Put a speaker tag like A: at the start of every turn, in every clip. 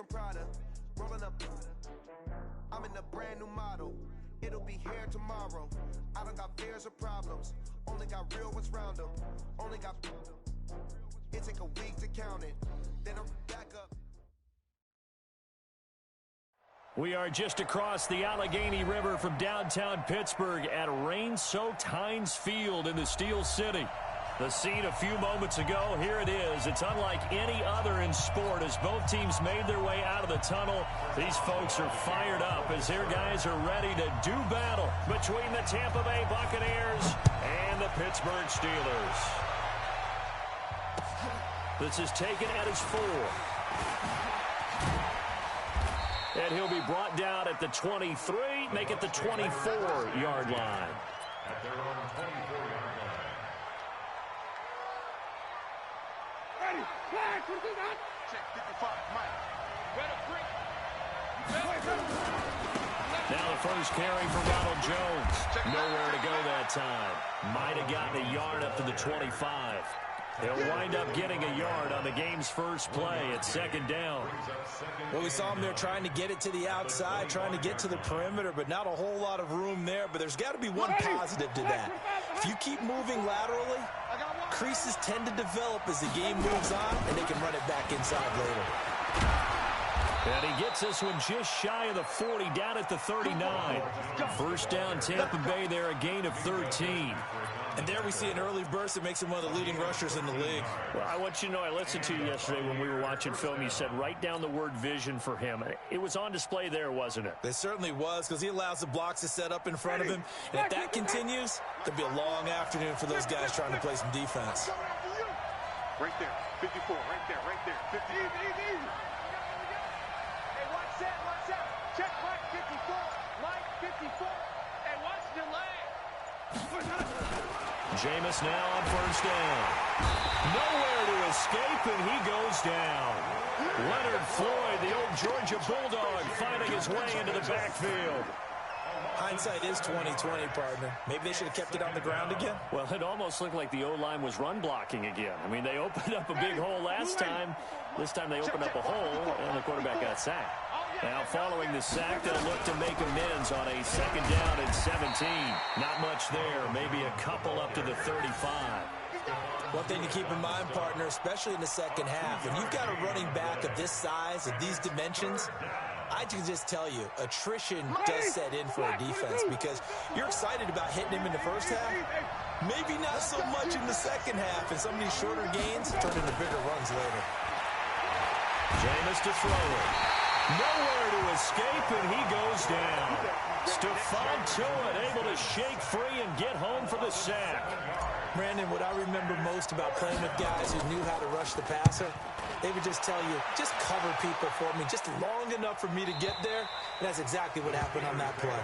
A: from Prada, rolling up. I'm in a brand new model. It'll be here tomorrow. I don't got fears or problems. Only got real ones round them. Only got. It take a week to count it. Then I'm back up.
B: We are just across the Allegheny River from downtown Pittsburgh at rain-soaked Heinz Field in the Steel City. The scene a few moments ago, here it is. It's unlike any other in sport as both teams made their way out of the tunnel. These folks are fired up as their guys are ready to do battle between the Tampa Bay Buccaneers and the Pittsburgh Steelers. This is taken at his 4. And he'll be brought down at the 23, make it the 24-yard line.
C: At their own 24-yard line.
D: Ready, flag, check 55, Mike.
B: Now the first carry for Ronald Jones. Nowhere to go that time. Might have gotten a yard up to the 25. He'll wind up getting a yard on the game's first play at second down.
E: Well, we saw him there trying to get it to the outside, trying to get to the perimeter, but not a whole lot of room there. But there's got to be one positive to that. If you keep moving laterally, creases tend to develop as the game moves on, and they can run it back inside later.
B: And he gets this one just shy of the 40, down at the 39. First down, Tampa Bay there, a gain of 13.
E: And there we see an early burst that makes him one of the leading rushers in the league.
B: Well, I want you to know, I listened to you yesterday when we were watching film. You said write down the word vision for him. It was on display there, wasn't it?
E: It certainly was, because he allows the blocks to set up in front of him. And if that continues, there'll be a long afternoon for those guys trying to play some defense.
D: Right there, 54, right there, 50. Hey, watch that. Check Mike 54, Mike 54, and watch the delay.
B: Jameis now on first down. Nowhere to escape, and he goes down. Leonard Floyd, the old Georgia Bulldog, finding his way into the backfield.
E: Hindsight is 20/20, partner. Maybe they should have kept it on the ground again.
B: Well, it almost looked like the O-line was run blocking again. I mean, they opened up a big hole last time. This time they opened up a hole, and the quarterback got sacked. Now, following the sack, they'll look to make amends on a second down and 17. Not much there. Maybe a couple up to the 35.
E: One thing to keep in mind, partner, especially in the second half, when you've got a running back of this size, of these dimensions, I can just tell you, attrition does set in for a defense because you're excited about hitting him in the first half. Maybe not so much in the second half, and some of these shorter gains turn into bigger runs later.
B: Jameis to throw it. Nowhere to escape, and he goes down. Stephon Tuitt able to shake free and get home for the sack.
E: Brandon, what I remember most about playing with guys who knew how to rush the passer, they would just tell you, just cover people for me, just long enough for me to get there. And that's exactly what happened on that play.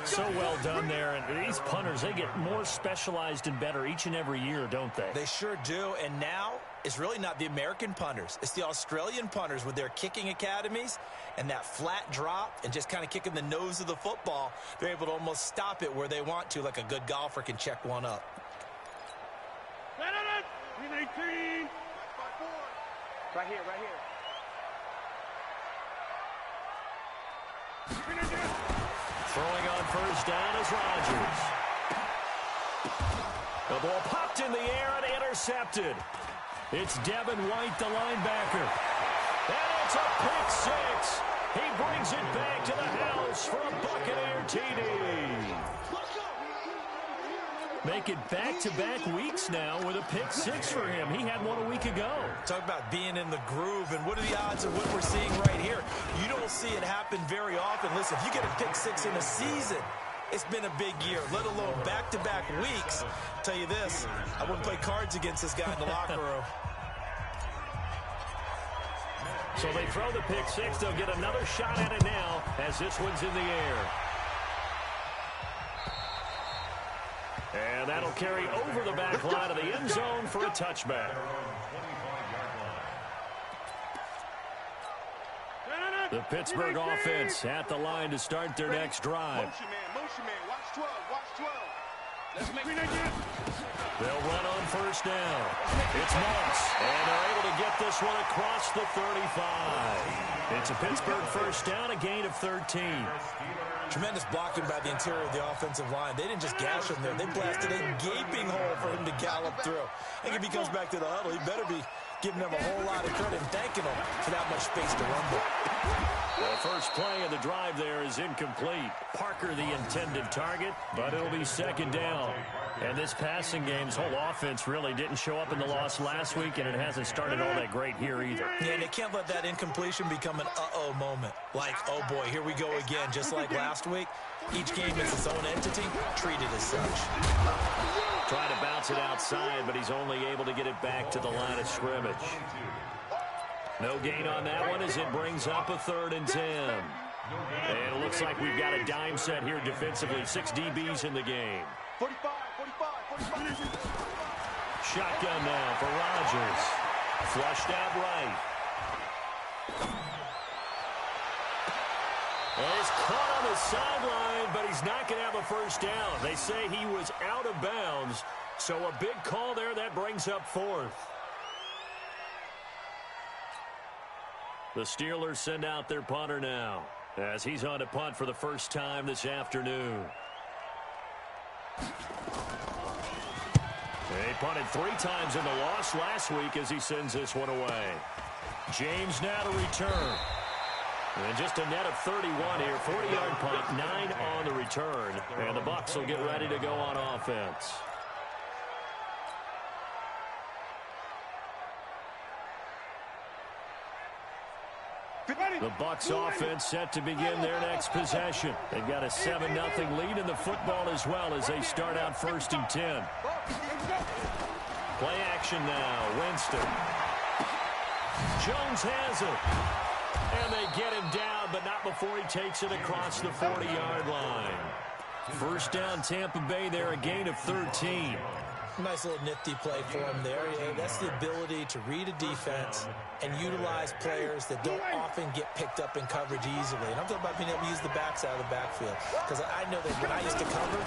B: So well done there. And these punters, they get more specialized and better each and every year, don't they?
E: They sure do. And now it's really not the American punters. It's the Australian punters with their kicking academies and that flat drop and just kind of kicking the nose of the football. They're able to almost stop it where they want to, like a good golfer can check one up.
D: Right here.
B: Throwing on first down is Rodgers. The ball popped in the air and intercepted. It's Devin White, the linebacker. And it's a pick six. He brings it back to the house for a Buccaneer TD. Make it back-to-back weeks now with a pick six for him. He had one a week ago.
E: Talk about being in the groove, and what are the odds of what we're seeing right here? You don't see it happen very often. Listen, if you get a pick six in a season, it's been a big year, let alone back-to-back weeks. I'll tell you this, I wouldn't play cards against this guy in the locker room.
B: So they throw the pick six. They'll get another shot at it now as this one's in the air. And that'll carry over the back line of the end zone for a touchback. The Pittsburgh offense at the line to start their next drive.
D: Motion man, watch 12. Let's make it again.
B: They'll run on first down. It's Moss, and they're able to get this one across the 35. It's a Pittsburgh first down, a gain of 13.
E: Tremendous blocking by the interior of the offensive line. They didn't just gash him there. They blasted a gaping hole for him to gallop through. I think if he comes back to the huddle, he better be giving them a whole lot of credit and thanking them for that much space to run with.
B: The first play of the drive there is incomplete. Parker the intended target, but it'll be second down. And this passing game's whole offense really didn't show up in the loss last week, and it hasn't started all that great here either.
E: Yeah, and they can't let that incompletion become an uh-oh moment. Like, oh boy, here we go again, just like last week. Each game is its own entity, treated as such.
B: Trying to bounce it outside, but he's only able to get it back to the line of scrimmage. No gain on that one as it brings up a 3rd and 10. And it looks like we've got a dime set here defensively. 6 DBs in the game.
D: 45.
B: Shotgun now for Rodgers. Flushed out right. Well, he's caught on the sideline, but he's not going to have a first down. They say he was out of bounds, so a big call there. That brings up 4th. The Steelers send out their punter now as he's on to punt for the first time this afternoon. They punted 3 times in the loss last week as he sends this one away. James now to return. And just a net of 31 here. 40-yard punt, 9 on the return. And the Bucs will get ready to go on offense. The Bucs offense set to begin their next possession. They've got a 7-0 lead in the football as well as they start out 1st and 10. Play action now. Winston. Jones has it. And they get him down, but not before he takes it across the 40-yard line. First down, Tampa Bay there, a gain of 13.
E: Nice little nifty play for him there. Yeah, that's the ability to read a defense and utilize players that don't often get picked up in coverage easily. And I'm talking about being able to use the backs out of the backfield. Because I know that when I used to cover,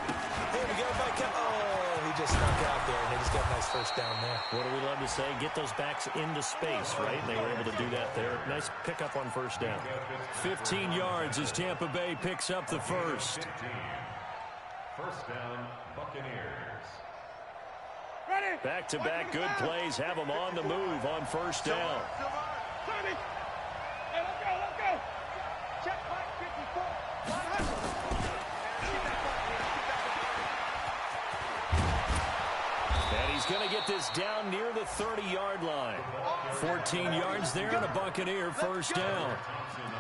E: hey, we got a back. Oh, he just snuck out there, and they just got a nice first down there.
B: What do we love to say? Get those backs into space, right? They were able to do that there. Nice pickup on first down. 15 yards as Tampa Bay picks up the first.
C: First down, Buccaneers.
B: Back-to-back good plays have them on the move on first down.
D: Hey, let's go. Check back 54.
B: And he's going to get this down near the 30-yard line. 14 yards there and a Buccaneer first down.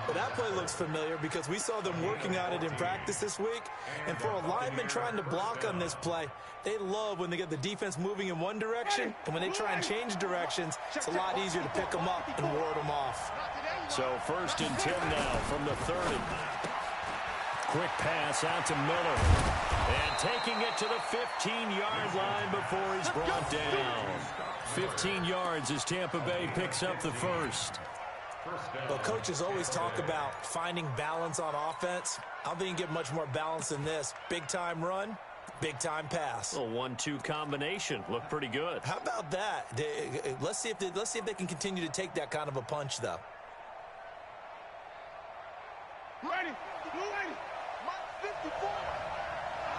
E: Well, that play looks familiar because we saw them working on it in practice this week. And for a lineman trying to block on this play, they love when they get the defense moving in one direction. And when they try and change directions, it's a lot easier to pick them up and ward them off.
B: So 1st and 10 now from the 30. Quick pass out to Miller. And taking it to the 15-yard line before he's brought down. 15 yards as Tampa Bay picks up the first.
E: Well, coaches always talk about finding balance on offense. I don't think you can get much more balance than this. Big-time run, big-time pass.
B: A 1-2 combination. Looked pretty good.
E: How about that? Let's see if they can continue to take that kind of a punch, though.
D: Ready. 54.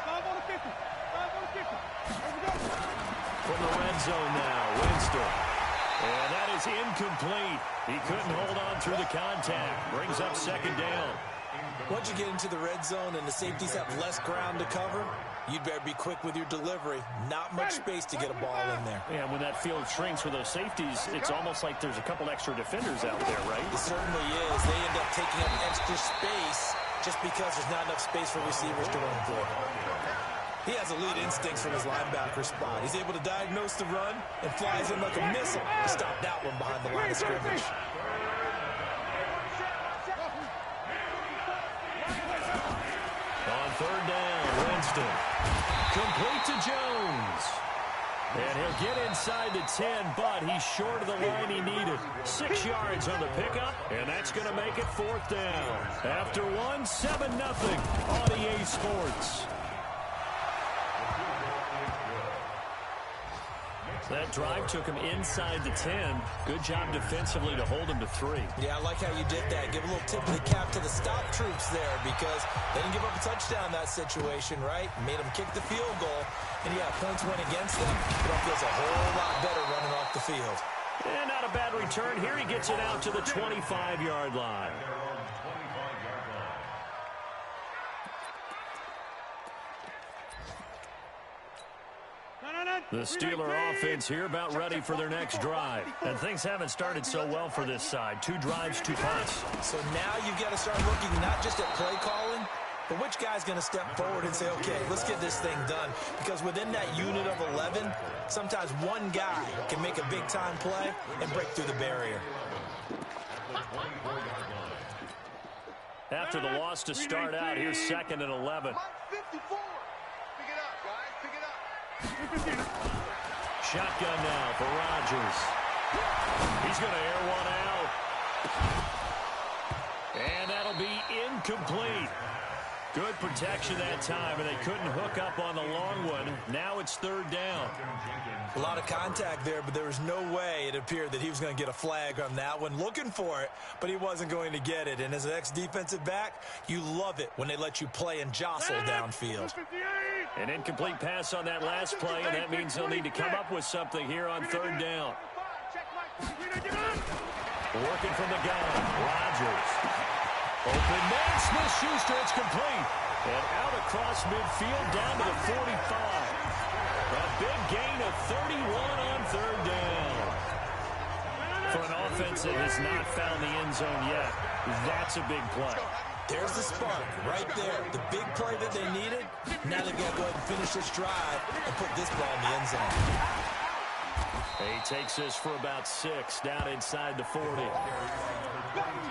D: 5 on the 50. 5 on the 50. Here we go.
B: From the red zone now, Winston. And that is incomplete. He couldn't hold on through the contact. Brings up second down.
E: Once you get into the red zone and the safeties have less ground to cover, you'd better be quick with your delivery. Not much space to get a ball in there.
B: Yeah, when that field shrinks with those safeties, it's almost like there's a couple extra defenders out there, right?
E: It certainly is. They end up taking up extra space just because there's not enough space for receivers to run through. He has elite instincts from his linebacker spot. He's able to diagnose the run and flies in like a missile to stop that one behind the line of scrimmage.
B: On third down, Winston. Complete to Jones. And he'll get inside the 10, but he's short of the line he needed. 6 yards on the pickup, and that's going to make it 4th down. After 7-0 on EA Sports. That drive took him inside the 10. Good job defensively to hold him to 3.
E: Yeah, I like how you did that. Give a little tip of the cap to the stop troops there because they didn't give up a touchdown in that situation, right? Made them kick the field goal. And, yeah, points went against them. But it feels a whole lot better running off the field.
B: And not a bad return. Here he gets it out to the 25-yard line. The Steeler offense here about ready for their next drive. And things haven't started so well for this side. 2 drives, 2 punts.
E: So now you've got to start looking not just at play calling, but which guy's going to step forward and say, okay, let's get this thing done. Because within that unit of 11, sometimes one guy can make a big-time play and break through the barrier.
B: After the loss to start out, here's 2nd and 11. Shotgun now for Rodgers. He's going to air one out. And that'll be incomplete. Good protection that time, and they couldn't hook up on the long one. Now it's 3rd down.
E: A lot of contact there, but there was no way it appeared that he was going to get a flag on that one. Looking for it, but he wasn't going to get it. And as an ex-defensive back, you love it when they let you play and jostle downfield.
B: An incomplete pass on that last play, and that means they'll need to come up with something here on 3rd down. Working from the gun, Rodgers. Open man, Smith-Schuster, it's complete. And out across midfield down to the 45. A big gain of 31 on 3rd down. For an offense that has not found the end zone yet, that's a big play.
E: There's the spark right there. The big play that they needed. Now they've got to go ahead and finish this drive and put this ball in the end zone.
B: He takes this for about 6 down inside the 40.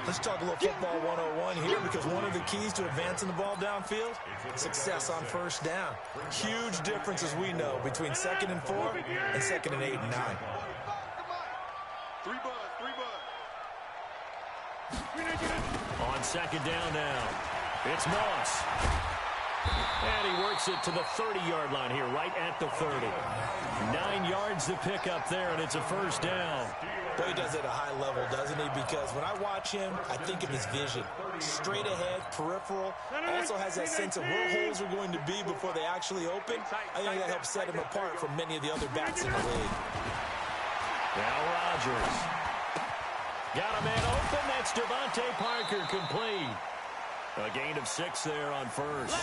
E: Let's talk a little football 101 here because one of the keys to advancing the ball downfield, success on 1st down. Huge difference, as we know, between 2nd and 4 and 2nd and 8 and 9.
D: 3 bud.
B: On 2nd down now, it's Moss. And he works it to the 30-yard line here, right at the 30. 9 yards to pick up there, and it's a 1st down.
E: Boy, he does it at a high level, doesn't he? Because when I watch him, I think of his vision. Straight ahead, peripheral. Also has that sense of where holes are going to be before they actually open. I think that helps set him apart from many of the other backs in the league.
B: Now Rodgers. Got a man open. That's Devontae Parker complete. A gain of 6 there on 1st.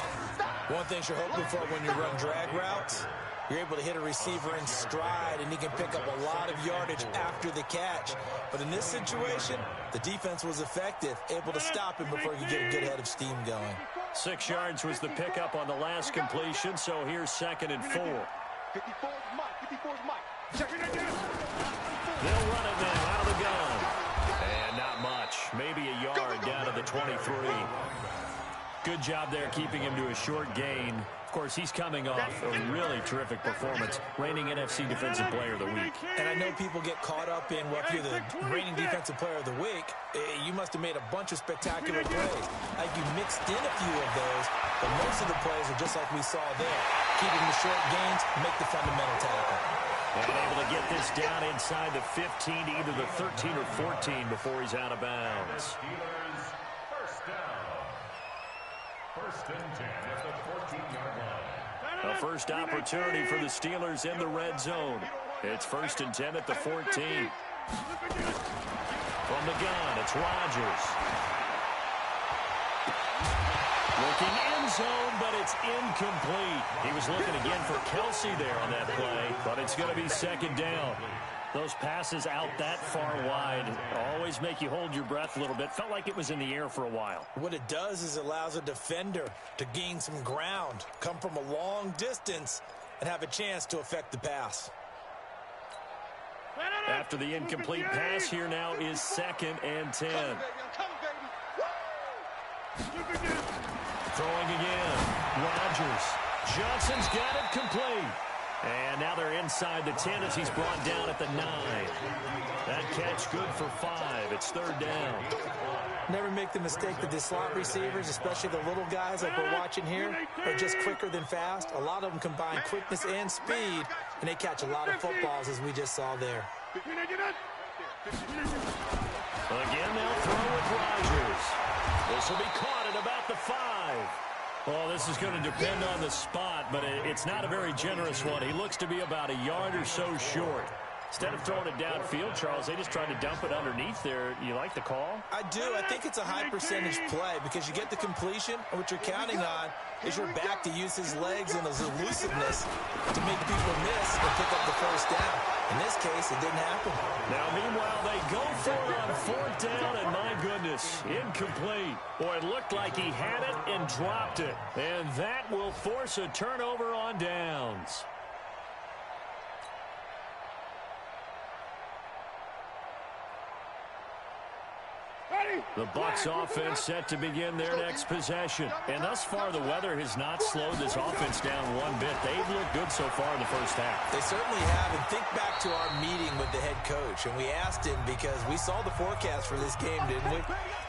E: One thing you're hoping for when you run drag routes, you're able to hit a receiver in stride, and he can pick up a lot of yardage after the catch. But in this situation, the defense was effective, able to stop him before he could get a good head of steam going.
B: 6 yards was the pickup on the last completion, so here's 2nd and 4.
D: 54's Mike.
B: They'll run it now out of the gun. And not much. Maybe a yard down to the 23. Good job there keeping him to a short gain. Of course, he's coming off a really terrific performance, reigning NFC Defensive Player of the Week.
E: And I know people get caught up in, well, if you're the reigning Defensive Player of the Week, you must have made a bunch of spectacular plays. Like you mixed in a few of those, but most of the plays are just like we saw there. Keeping the short gains, make the fundamental tackle.
B: And able to get this down inside the 15 to either the 13 or 14 before he's out of bounds.
C: First and 10 at the 14-yard line.
B: A first opportunity for the Steelers in the red zone. It's 1st and 10 at the 14. From the gun, it's Rodgers. Looking end zone, but it's incomplete. He was looking again for Kelsey there on that play, but it's going to be 2nd down. Those passes out that far wide always make you hold your breath a little bit. Felt like it was in the air for a while.
E: What it does is it allows a defender to gain some ground, come from a long distance, and have a chance to affect the pass.
B: After the incomplete pass, here now is 2nd and 10. Throwing again. Rodgers. Johnson's got it complete. And now they're inside the 10 as he's brought down at the 9. That catch good for 5. It's 3rd down.
E: Never make the mistake that the slot receivers, especially the little guys like we're watching here, are just quicker than fast. A lot of them combine quickness and speed and they catch a lot of footballs, as we just saw there.
B: Again, they'll throw with Rodgers. This will be caught at about the 5. Well, this is going to depend on the spot, but it's not a very generous one. He looks to be about a yard or so short. Instead of throwing it downfield, Charles, they just tried to dump it underneath there. You like the call?
E: I do. I think it's a high percentage play because you get the completion, and what you're counting on is your back to use his legs and his elusiveness to make people miss and pick up the first down. In this case, it didn't happen.
B: Now, meanwhile, they go for it on 4th down, and my goodness, incomplete. Boy, it looked like he had it and dropped it. And that will force a turnover on downs. The Bucs offense set to begin their next possession. And thus far, the weather has not slowed this offense down one bit. They've looked good so far in the first half.
E: They certainly have. And think back to our meeting with the head coach. And we asked him because we saw the forecast for this game, didn't we?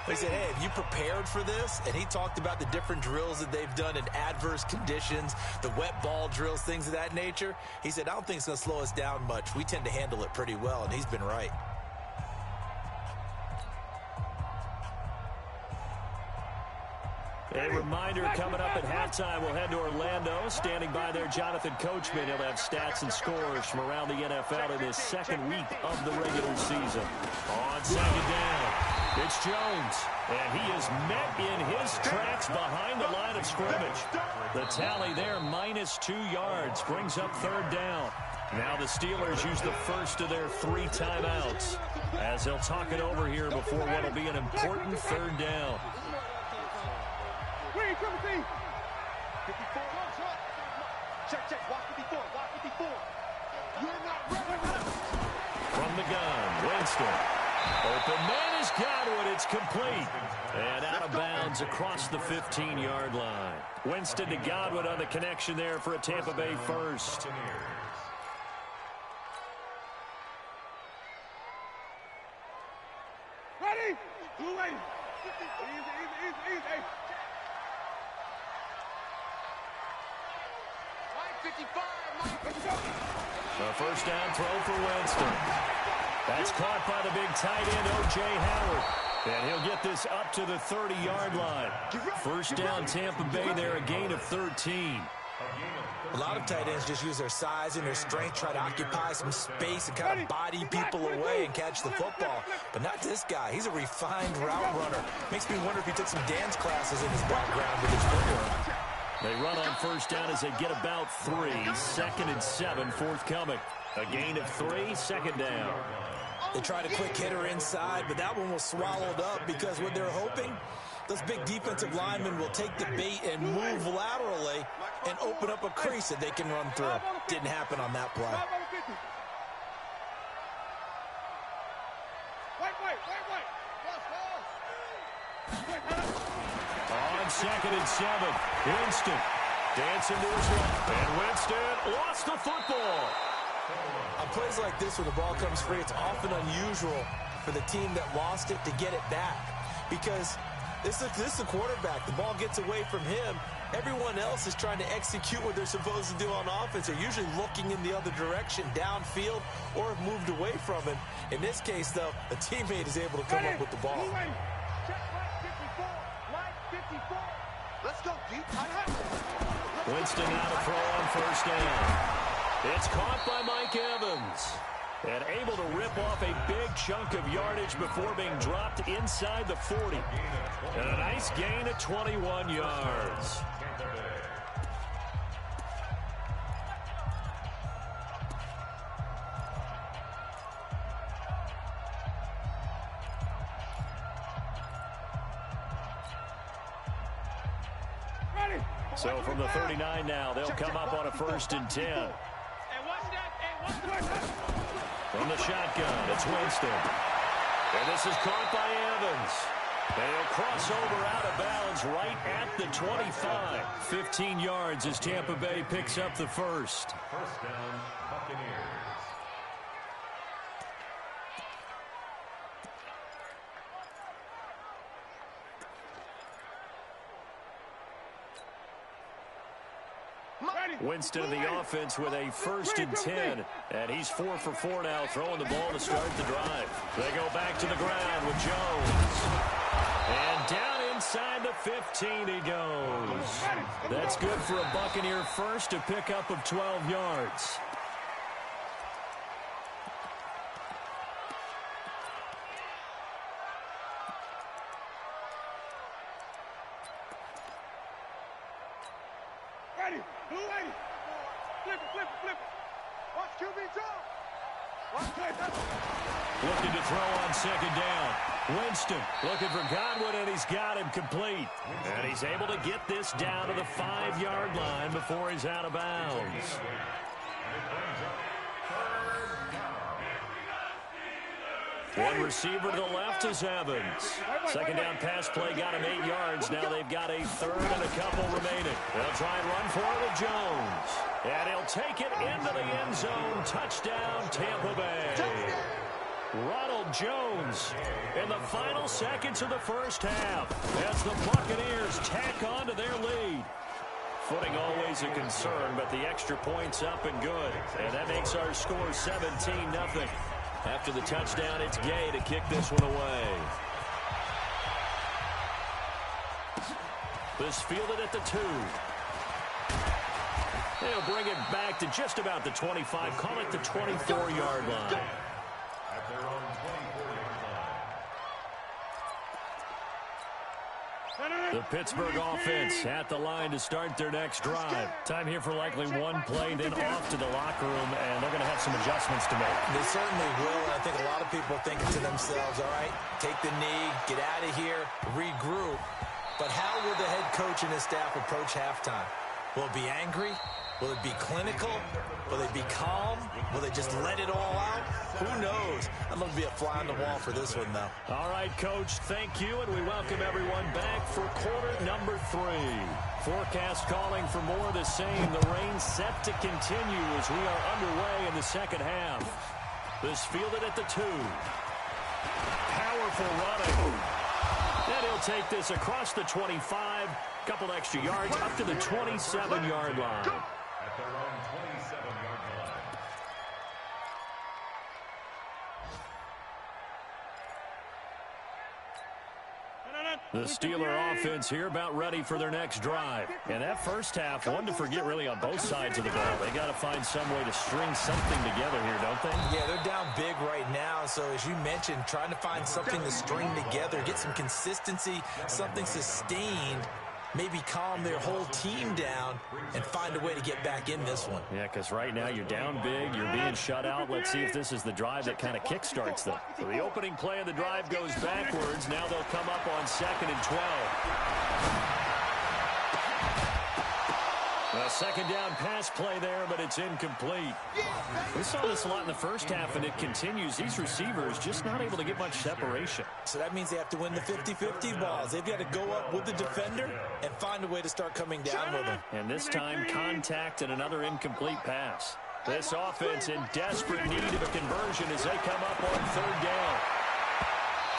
E: We said, hey, have you prepared for this? And he talked about the different drills that they've done in adverse conditions, the wet ball drills, things of that nature. He said, I don't think it's going to slow us down much. We tend to handle it pretty well, and he's been right.
B: A reminder coming up at halftime, we'll head to Orlando. Standing by there, Jonathan Coachman. He'll have stats and scores from around the NFL in his second week of the regular season. On second down, it's Jones. And he is met in his tracks behind the line of scrimmage. The tally there, -2 yards, brings up 3rd down. Now the Steelers use the first of their 3 timeouts as they'll talk it over here before what will be an important 3rd down.
D: Where you coming, Steve? 54. Check. Walk 54. You're not ready.
B: From the gun, Winston. Open man is Godwin. It's complete. And out of bounds across the 15-yard line. Winston to Godwin on the connection there for a Tampa Bay first.
D: Ready? Blue lane. Easy.
B: A first down throw for Winston. That's caught by the big tight end, O.J. Howard. And he'll get this up to the 30-yard line. First down, Tampa Bay there, a gain of 13.
E: A lot of tight ends just use their size and their strength, try to occupy some space and kind of body people away and catch the football. But not this guy. He's a refined route runner. Makes me wonder if he took some dance classes in his background with his footwork.
B: They run on first down as they get about 3. 2nd and 7 forthcoming. A gain of 3, 2nd down.
E: They tried a quick hitter inside, but that one was swallowed up because what they're hoping, those big defensive linemen will take the bait and move laterally and open up a crease that they can run through. Didn't happen on that play.
B: On 2nd and 7, Winston dancing to his right. And Winston lost the football.
E: On plays like this where the ball comes free, it's often unusual for the team that lost it to get it back. Because this is a quarterback. The ball gets away from him. Everyone else is trying to execute what they're supposed to do on offense. They're usually looking in the other direction, downfield, or have moved away from it. In this case, though, a teammate is able to come up with the ball.
D: Let's go deep.
B: Winston now to throw on first down. It's caught by Mike Evans. And able to rip off a big chunk of yardage before being dropped inside the 40. And a nice gain of 21 yards. So from the 39 now, they'll come up on a 1st and 10. From the shotgun, it's Winston. And this is caught by Evans. They'll cross over out of bounds right at the 25. 15 yards as Tampa Bay picks up the first.
C: First down, Buccaneers.
B: Winston, the offense, with a 1st and 10. And he's 4 for 4 now, throwing the ball to start the drive. They go back to the ground with Jones. And down inside the 15 he goes. That's good for a Buccaneer first, a pickup of 12 yards. Looking to throw on 2nd down. Winston looking for Godwin, and he's got him complete. And he's able to get this down to the 5-yard line before he's out of bounds. One receiver to the left is Evans. 2nd down pass play got him 8 yards. Now they've got a 3rd and a couple remaining. They'll try and run for it with Jones. And he'll take it into the end zone. Touchdown, Tampa Bay. Ronald Jones in the final seconds of the first half as the Buccaneers tack on to their lead. Footing always a concern, but the extra point's up and good. And that makes our score 17-0. After the touchdown, it's Gay to kick this one away. This fielded at the 2. They'll bring it back to just about the 25. Call it the 24-yard line.
C: At their own 24-yard line.
B: The Pittsburgh offense at the line to start their next drive. Time here for likely one play, then off to the locker room, and they're going to have some adjustments to make.
E: They certainly will. I think a lot of people are thinking to themselves, all right, take the knee, get out of here, regroup. But how will the head coach and his staff approach halftime? Will it be angry? Will it be clinical? Will they be calm? Will they just let it all out? Who knows? I'm going to be a fly on the wall for this one, though.
B: All right, Coach, thank you, and we welcome everyone back for quarter number 3. Forecast calling for more of the same. The rain set to continue as we are underway in the second half. This fielded at the 2. Powerful running. And he'll take this across the 25. Couple extra yards up to the 27-yard line.
C: At their own 27-yard line.
B: The Steeler offense here about ready for their next drive. And that first half, one to forget really on both sides of the ball. They got to find some way to string something together here, don't they?
E: Yeah, they're down big right now. So as you mentioned, trying to find something to string together, get some consistency, something sustained, maybe calm their whole team down and find a way to get back in this one.
B: Yeah, because right now you're down big, you're being shut out. Let's see if this is the drive that kind of kickstarts them. So the opening play of the drive goes backwards. Now they'll come up on 2nd and 12. A 2nd down pass play there, but it's incomplete. We saw this a lot in the first half, and it continues. These receivers just not able to get much separation.
E: So that means they have to win the 50-50 balls. They've got to go up with the defender and find a way to start coming down with them.
B: And this time, contact and another incomplete pass. This offense in desperate need of a conversion as they come up on 3rd down.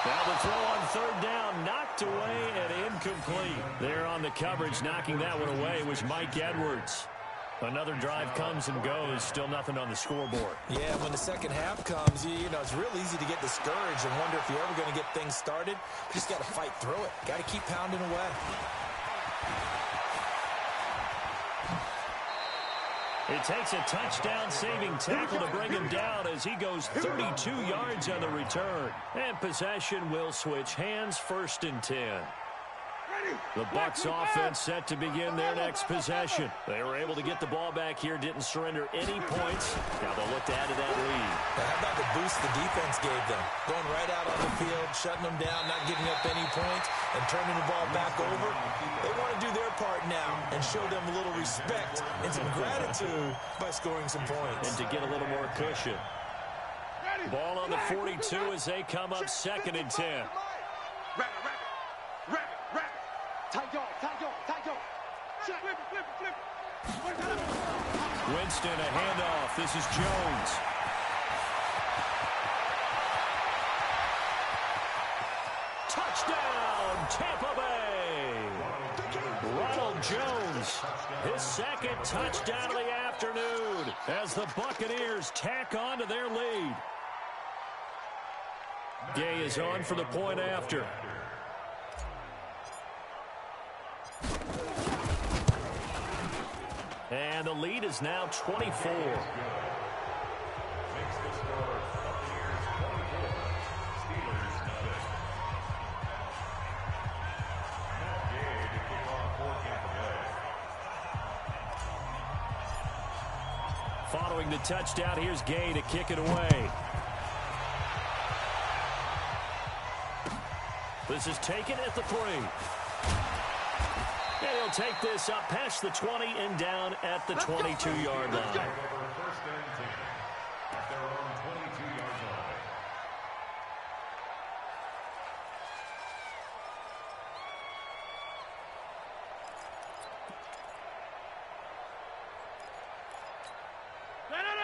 B: Now the throw on 3rd down, knocked away and incomplete. There on the coverage, knocking that one away was Mike Edwards. Another drive comes and goes, still nothing on the scoreboard.
E: Yeah, when the second half comes, you know, it's real easy to get discouraged and wonder if you're ever going to get things started. You just got to fight through it. Got to keep pounding away.
B: It takes a touchdown-saving tackle to bring him down as he goes 32 yards on the return. And possession will switch hands, 1st and 10. The Bucs offense set to begin their next possession. They were able to get the ball back here, didn't surrender any points. Now they'll look to add to that lead.
E: Now, how about the boost the defense gave them? Going right out on the field, shutting them down, not giving up any points, and turning the ball back over. They want to do their part now and show them a little respect and some gratitude by scoring some points.
B: And to get a little more cushion. Ball on the 42 as they come up 2nd and 10. Winston, a handoff. This is Jones. Touchdown, Tampa Bay. Ronald Jones is his second touchdown of the afternoon as the Buccaneers tack on to their lead. Gay is on for the point after. And the lead is now 24. Following the touchdown, here's Gay to kick it away. This is taken at the 3. And he'll take this up past the 20 and down at the 22-yard line.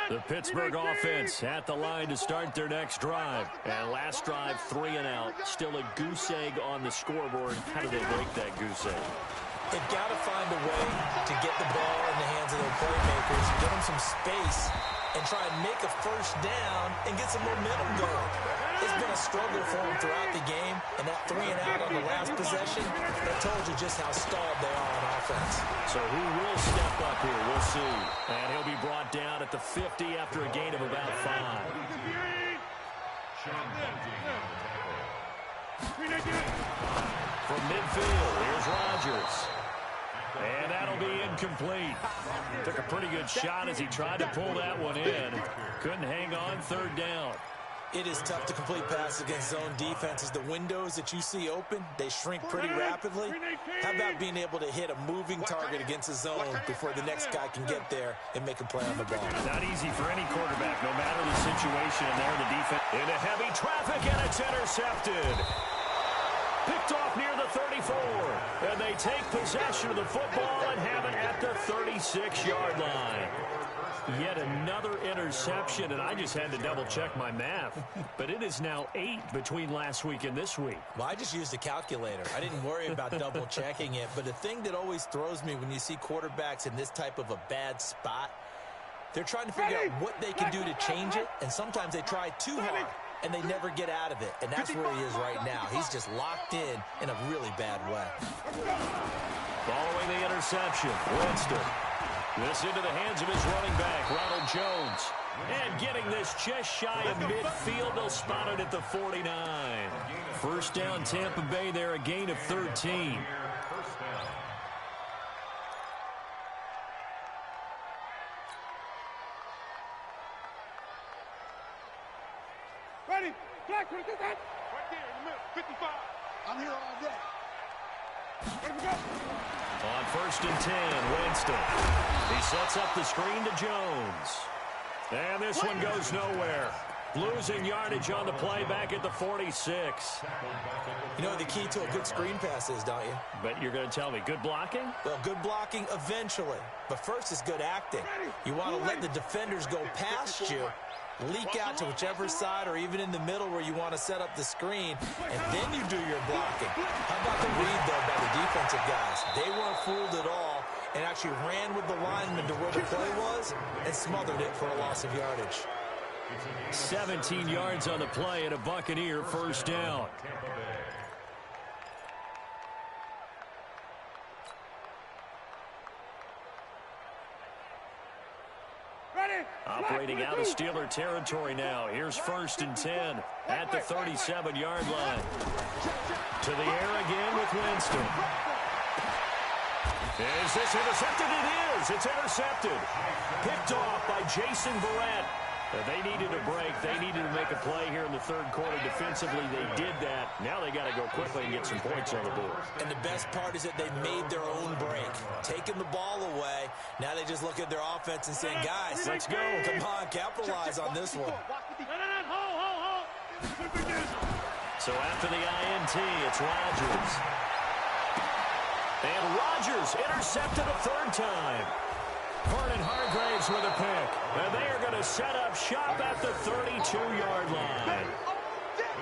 B: The Pittsburgh offense at the line to start their next drive. And last drive, 3 and out. Still a goose egg on the scoreboard. How do they break that goose egg?
E: They've got to find a way to get the ball in the hands of their playmakers, get them some space, and try and make a first down and get some momentum going. It's been a struggle for them throughout the game, and that 3 and out on the last possession, that told you just how stalled they are on offense. So who will step up here? We'll see.
B: And he'll be brought down at the 50 after a gain of about 5. From midfield, here's Rodgers. And that'll be incomplete. Took a pretty good shot as he tried to pull that one in. Couldn't hang on 3rd down.
E: It is tough to complete passes against zone defenses. The windows that you see open, they shrink pretty rapidly. How about being able to hit a moving target against a zone before the next guy can get there and make a play on the ball?
B: Not easy for any quarterback, no matter the situation. And there the defense into heavy traffic, and it's intercepted. Picked off near the 34. And they take possession of the football and have it at the 36-yard line. Yet another interception, and I just had to double-check my math. But it is now 8 between last week and this week.
E: Well, I just used a calculator. I didn't worry about double-checking it. But the thing that always throws me when you see quarterbacks in this type of a bad spot, they're trying to figure out what they can do to change it, and sometimes they try too hard, and they never get out of it. And that's where he is right now. He's just locked in a really bad way.
B: Following the interception, Winston. This into the hands of his running back, Ronald Jones. And getting this just shy of midfield, they'll spot it at the 49. First down, Tampa Bay there, a gain of 13.
D: Ready? Black, right there in the middle, 55. I'm here all day. Ready to go.
B: On 1st and 10, Winston. He sets up the screen to Jones. And this one goes nowhere. Losing yardage on the play back at the 46.
E: You know what the key to a good screen pass is, don't you?
B: But you're going to tell me, good blocking?
E: Well, good blocking eventually. But first is good acting. You want to let the defenders go past you, leak out to whichever side or even in the middle where you want to set up the screen, and then you do your blocking. How about the read, though, by the defensive guys? They weren't fooled at all and actually ran with the lineman to where the play was and smothered it for a loss of yardage.
B: 17 yards on the play and a Buccaneer first down. Operating out of Steeler territory now. Here's 1st and 10 at the 37-yard line. To the air again with Winston. Is this intercepted? It is. It's intercepted. Picked off by Jason Verrett. They needed a break. They needed to make a play here in the 3rd quarter. Defensively, they did that. Now they got to go quickly and get some points on the board.
E: And the best part is that they made their own break. Taking the ball away. Now they just look at their offense and saying, guys, let's go. Come on, capitalize on this one.
B: So after the INT, it's Rodgers. And Rodgers intercepted a 3rd time. Vernon Hargreaves with a pick. And they are going to set up shop at the 32-yard line.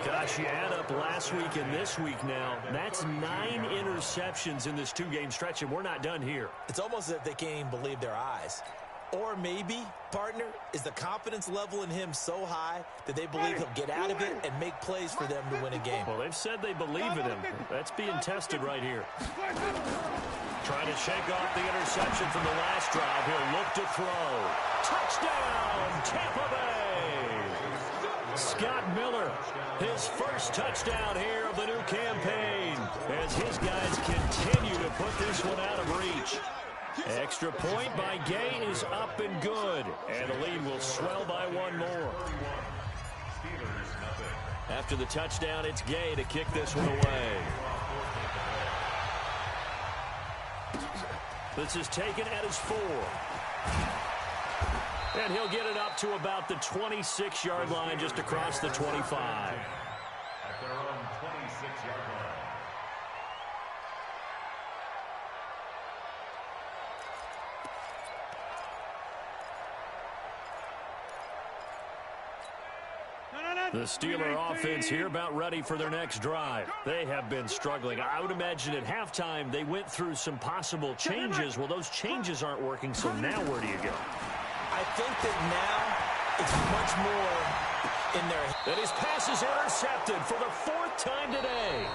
B: Gosh, you add up last week and this week now, that's 9 interceptions in this 2-game stretch, and we're not done here.
E: It's almost as if they can't even believe their eyes. Or maybe, partner, is the confidence level in him so high that they believe he'll get out of it and make plays for them to win a game.
B: Well, they've said they believe in him. That's being tested right here. Trying to shake off the interception from the last drive. He'll look to throw. Touchdown, Tampa Bay! Scott Miller, his first touchdown here of the new campaign, as his guys continue to put this one out of reach. Extra point by Gay is up and good, and the lead will swell by 1 more. After the touchdown, it's Gay to kick this one away. This is taken at his 4. And he'll get it up to about the 26-yard line, just across the 25.
C: At their own 26-yard line.
B: The Steeler offense here about ready for their next drive. They have been struggling. I would imagine at halftime they went through some possible changes. Well, those changes aren't working, so now where do you go?
E: I think that now it's much more in their...
B: And his pass is intercepted for the 4th time today.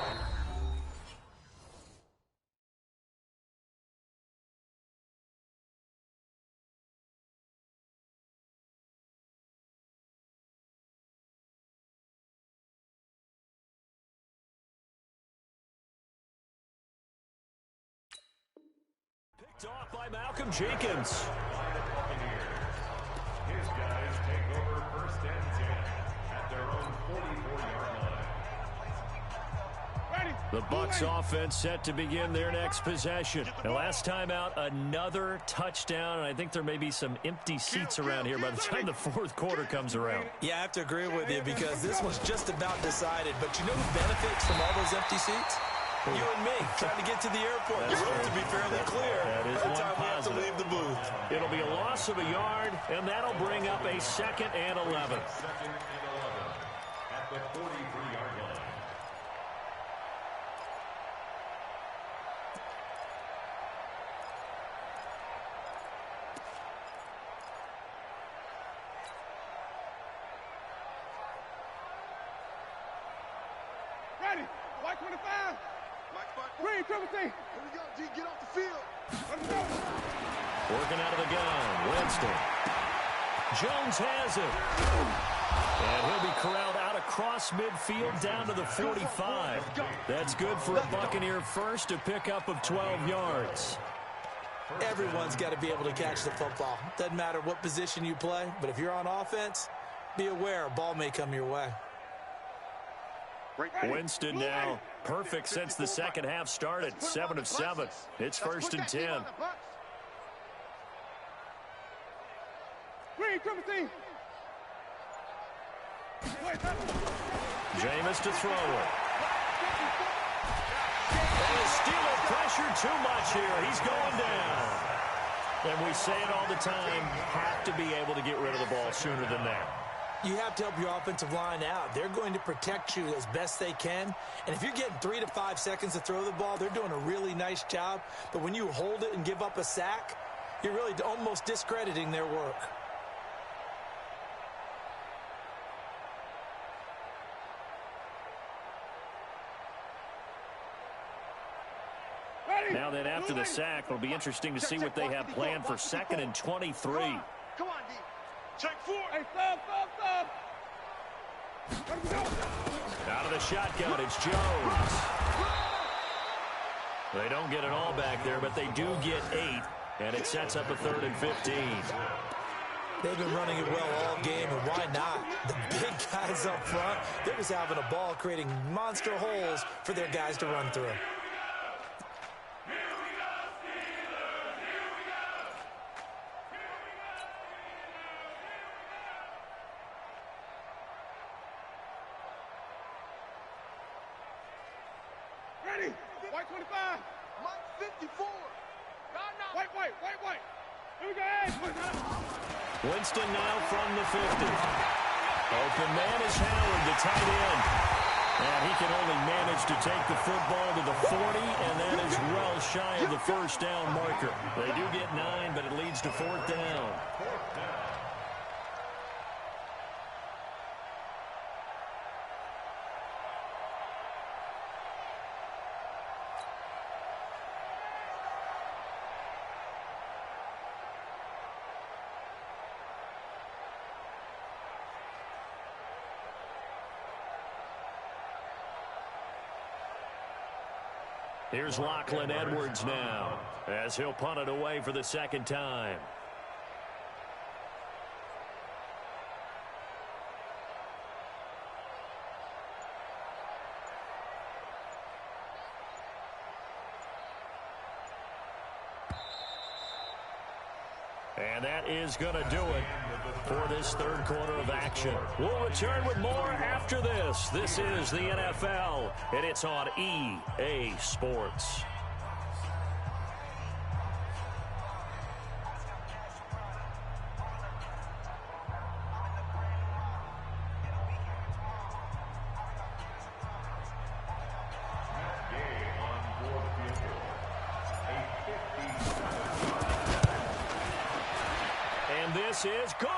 B: Off by Malcolm Jenkins.
C: His guys take over 1st and 10 at their own 44-yard line.
B: The Bucs offense set to begin their next possession. And last time out, another touchdown. And I think there may be some empty seats around here by the time the 4th quarter comes around.
E: Yeah, I have to agree with you because this was just about decided. But you know who benefits from all those empty seats? You and me, trying to get to the airport. The road to be fairly clear by the time we have to leave the booth.
B: It'll be a loss of a yard, and that'll bring up a 2nd and 11.
C: 2nd and 11 at the 43-yard line.
D: Ready, white 25. Green, triple T. Here we go, G, get off the field. Let's go.
B: Working out of the gun, Winston. Jones has it. And he'll be corralled out across midfield down to the 45. That's good for a Buccaneer first, a pickup of 12 yards.
E: Everyone's got to be able to catch the football. Doesn't matter what position you play, but if you're on offense, be aware a ball may come your way.
B: Winston now perfect since the second half started. 7 of 7. It's 1st and 10. Jameis to throw it. And the Steeler pressure too much here. He's going down. And we say it all the time, have to be able to get rid of the ball sooner than that.
E: You have to help your offensive line out. They're going to protect you as best they can. And if you're getting 3 to 5 seconds to throw the ball, they're doing a really nice job. But when you hold it and give up a sack, you're really almost discrediting their work.
B: Now then, after the sack, it'll be interesting to see what they have planned for 2nd and 23.
D: Come on, D. Check 4. Hey, stop.
B: Out of the shotgun, it's Jones. They don't get it all back there, but they do get 8, and it sets up a 3rd and 15.
E: They've been running it well all game, and why not? The big guys up front, they're just having a ball, creating monster holes for their guys to run through.
D: Ready, white 25. Mike 54. White. Here we go.
B: Winston now from the 50. Open man is Howard, the tight end. And he can only manage to take the football to the 40, and that is well shy of the first down marker. They do get 9, but it leads to 4th down. Here's Lachlan Edwards now, as he'll punt it away for the second time. And that is going to do it for this third quarter of action. We'll return with more after this. This is the NFL, and it's on EA Sports. This is good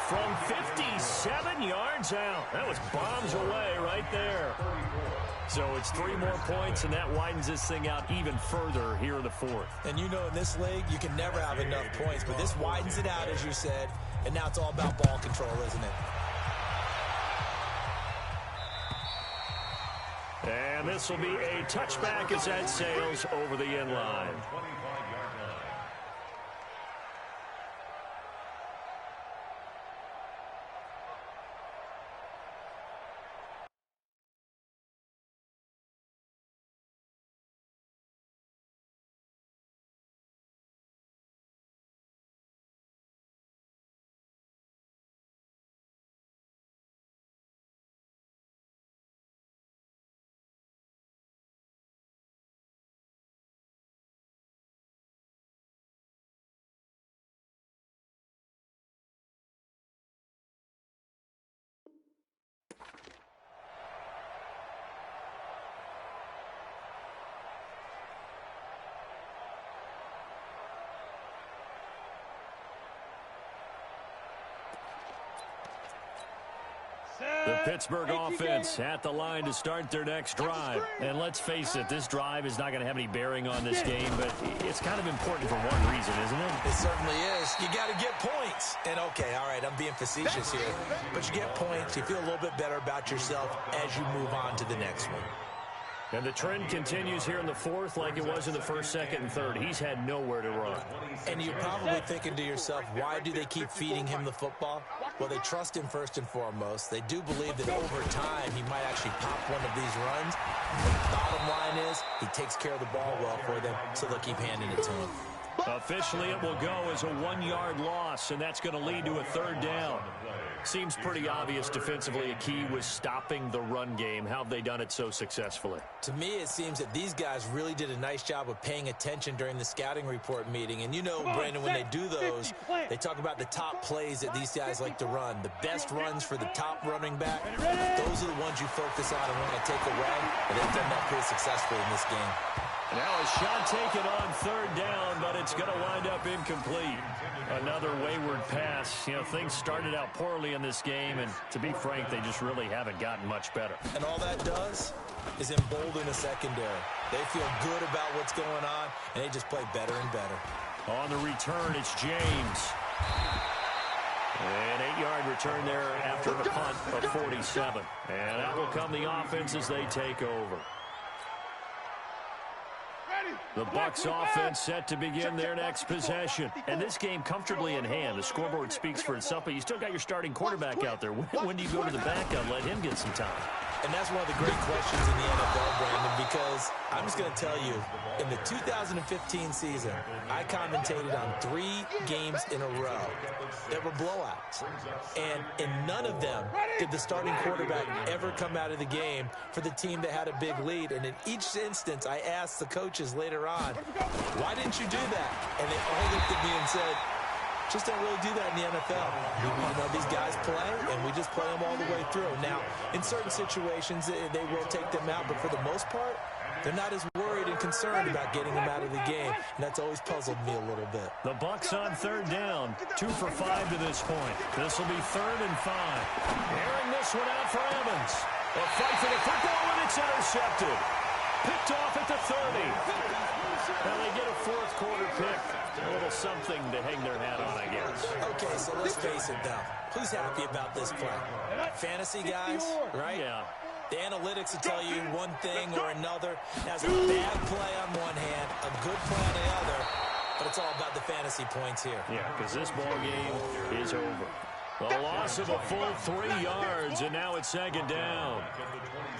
B: from 57 yards out. That was bombs away right there. So it's 3 more points, and that widens this thing out even further here in the fourth. And you know in this league, you can never have enough points, but this widens it out, as you said, and now it's all about ball control, isn't it? And this will be a touchback as that sails over the end line. The Pittsburgh offense at the line to start their next drive. And let's face it, this drive is not going to have any bearing on this game, but it's kind of important for one reason, isn't it?
E: It certainly is. You got to get points. And, okay, all right, I'm being facetious here. But you get points, you feel a little bit better about yourself as you move on to the next one.
B: And the trend continues here in the fourth like it was in the first, second, and third. He's had nowhere to run.
E: And you're probably thinking to yourself, why do they keep feeding him the football? Well, they trust him first and foremost. They do believe that over time he might actually pop one of these runs. But the bottom line is he takes care of the ball well for them, so they'll keep handing it to him.
B: Officially, it will go as a 1-yard loss, and that's going to lead to a third down. Seems pretty obvious defensively a key was stopping the run game. How have they done it so successfully?
E: To me, it seems that these guys really did a nice job of paying attention during the scouting report meeting. And you know, Brandon, when they do those, they talk about the top plays that these guys like to run. The best runs for the top running back, those are the ones you focus on and want to take away. And they've done that pretty successfully in this game.
B: Now a shot taken on third down, but it's going to wind up incomplete. Another wayward pass. You know, things started out poorly in this game, and to be frank, they just really haven't gotten much better.
E: And all that does is embolden the secondary. They feel good about what's going on, and they just play better and better.
B: On the return, it's James. An 8-yard return there after a punt of 47. And that will come the offense as they take over. The Bucs offense set to begin their next possession. And this game comfortably in hand. The scoreboard speaks for itself, but you still got your starting quarterback out there. When do you go to the backup and let him get some time?
E: And that's one of the great questions in the NFL, Brandon, because I'm just going to tell you, in the 2015 season, I commentated on 3 games in a row that were blowouts. And in none of them did the starting quarterback ever come out of the game for the team that had a big lead. And in each instance, I asked the coaches later on, why didn't you do that? And they all looked at me and said, Just don't really do that in the NFL. You know, these guys play, and we just play them all the way through. Now, in certain situations, they will take them out, but for the most part, they're not as worried and concerned about getting them out of the game, and that's always puzzled me a little bit.
B: The Bucs on third down, 2 for 5 to this point. This will be 3rd and 5. Airing this one out for Evans. A fight for the football, and it's intercepted. Picked off at the 30. Now they get a fourth quarter pick. A little something to hang their hat on, I guess.
E: Okay, so let's face it, though. Who's happy about this play? Fantasy guys, right?
B: Yeah.
E: The analytics will tell you one thing or another. That's a bad play on one hand, a good play on the other, but it's all about the fantasy points here.
B: Yeah, because this ball game is over. A loss of a full 3 yards, and now it's 2nd down.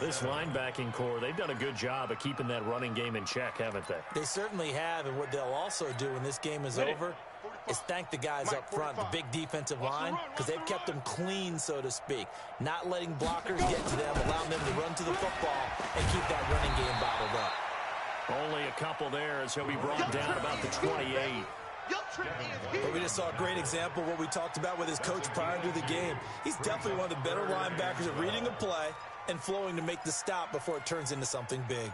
B: This linebacking core, they've done a good job of keeping that running game in check, haven't they?
E: They certainly have, and what they'll also do when this game is over is thank the guys up front, the big defensive line, because they've kept them clean, so to speak. Not letting blockers get to them, allowing them to run to the football and keep that running game bottled up.
B: Only a couple there as he'll be brought down about the 28.
E: But we just saw a great example of what we talked about with his coach prior to the game. He's definitely one of the better linebackers at reading a play and flowing to make the stop before it turns into something big.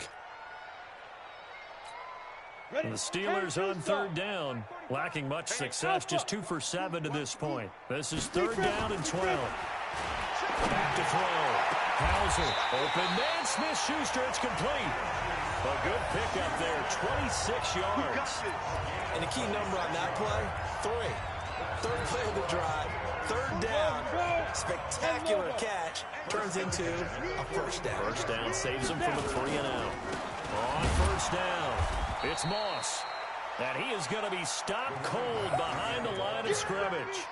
B: The Steelers on third down, lacking much success, just 2 for 7 to this point. This is 3rd down and 12. Back to throw. Hauser, open man, Smith-Schuster, it's complete. A good pickup there, 26 yards.
E: And the key number on that play, 3. 3rd play of the drive, 3rd down, spectacular catch, turns into a 1st down.
B: 1st down saves him from a 3 and out. On 1st down, it's Moss. And he is going to be stopped cold behind the line of scrimmage.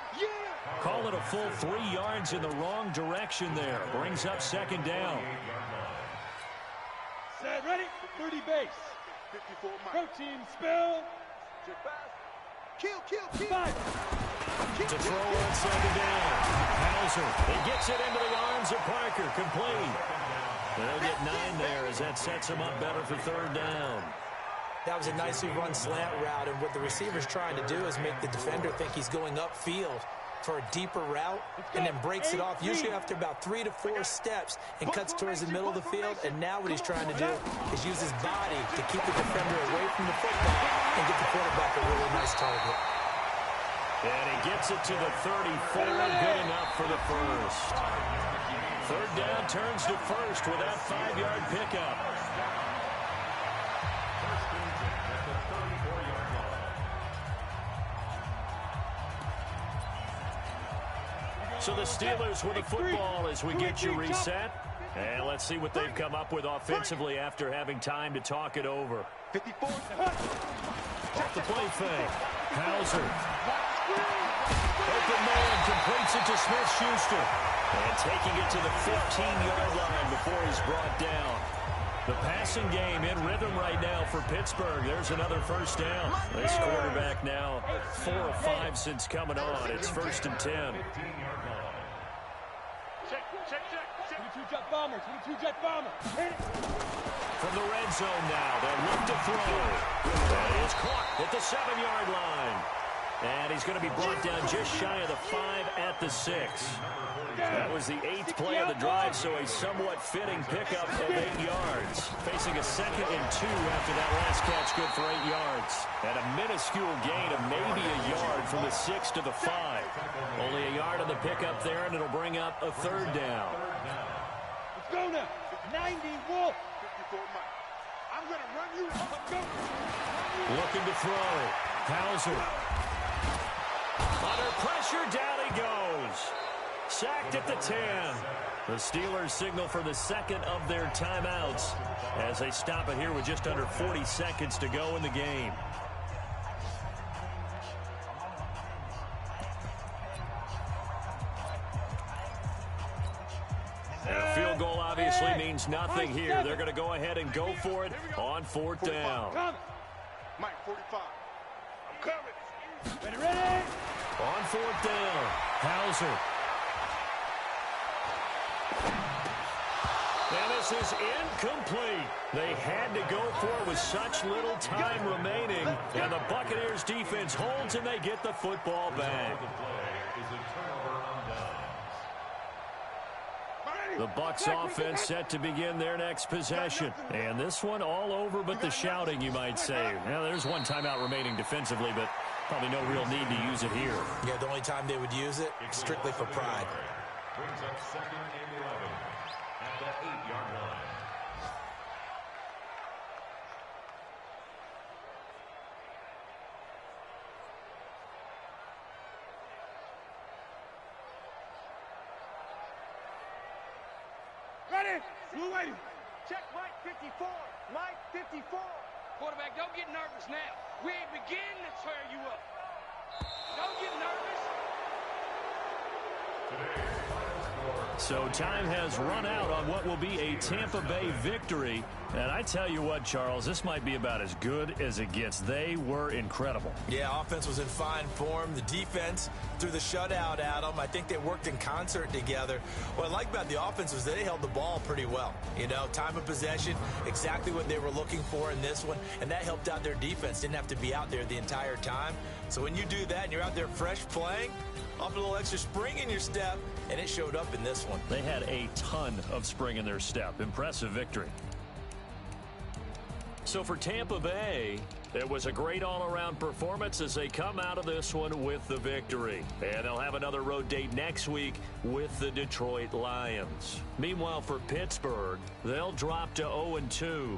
B: Call it a full 3 yards in the wrong direction there. Brings up 2nd down.
D: Set, ready, 30 base. 54 protein spill. Kill.
B: To throw on 2nd down. Hauser, he gets it into the arms of Parker, complete. They'll get 9 there as that sets him up better for 3rd down.
E: That was a nicely run slant route, and what the receiver's trying to do is make the defender think he's going upfield for a deeper route and then breaks it off, usually after about 3 to 4 steps, and cuts towards the middle of the field. And now what he's trying to do is use his body to keep the defender away from the football and get the quarterback a really nice target.
B: And he gets it to the 34, good enough for the 1st. 3rd down turns to 1st with that 5-yard pickup. So the Steelers with the football as we get you reset. And let's see what they've come up with offensively after having time to talk it over.
D: 54.
B: Off the play fake. Hauser. Open man completes it to Smith-Schuster. And taking it to the 15-yard line before he's brought down. The passing game in rhythm right now for Pittsburgh. There's another 1st down. This quarterback now 4 of 5 since coming on. It's 1st and 10.
D: Check. 22-jet bomber.
B: From the red zone now, they'll look to throw. And he is caught at the 7-yard line. And he's going to be brought down just shy of the 5 at the 6. That was the 8th play of the drive, so a somewhat fitting pickup of 8 yards. Facing a 2nd and 2 after that last catch, good for 8 yards. And a minuscule gain of maybe a yard from the 6 to the 5. Only a yard on the pickup there, and it'll bring up a 3rd down.
D: Let's go now. 90 Wolf. 54 Mike. I'm going to run you. Go.
B: Looking to throw. Hauser. Under pressure, down he goes. Sacked at the 10. The Steelers signal for the 2nd of their timeouts as they stop it here with just under 40 seconds to go in the game. And a field goal obviously means nothing here. They're going to go ahead and go for it on 4th down.
D: Mike, 45. I'm coming. Ready?
B: On 4th down, Hauser. And this This is incomplete. They had to go for it with such little time remaining, and the Buccaneers defense holds and they get the football back. The Bucs offense set to begin their next possession. And this one all over but the shouting, you might say. Now, there's one timeout remaining defensively, but probably no real need to use it here.
E: Yeah, the only time they would use it, strictly for pride.
C: Brings up 2nd and 11 at the 8-yard line.
D: Ready? Blue waiting. Check Mike 54. Mike 54.
F: Quarterback, don't get nervous now. We ain't beginning to tear you up. Don't get nervous.
B: So time has run out on what will be a Tampa Bay victory. And I tell you what, Charles, this might be about as good as it gets. They were incredible.
E: Yeah, offense was in fine form. The defense threw the shutout at them. I think they worked in concert together. What I like about the offense was they held the ball pretty well. You know, time of possession, exactly what they were looking for in this one. And that helped out their defense. Didn't have to be out there the entire time. So when you do that and you're out there fresh playing, off a little extra spring in your step, and it showed up in this one.
B: They had a ton of spring in their step. Impressive victory. So for Tampa Bay, it was a great all-around performance as they come out of this one with the victory. And they'll have another road date next week with the Detroit Lions. Meanwhile, for Pittsburgh, they'll drop to 0-2.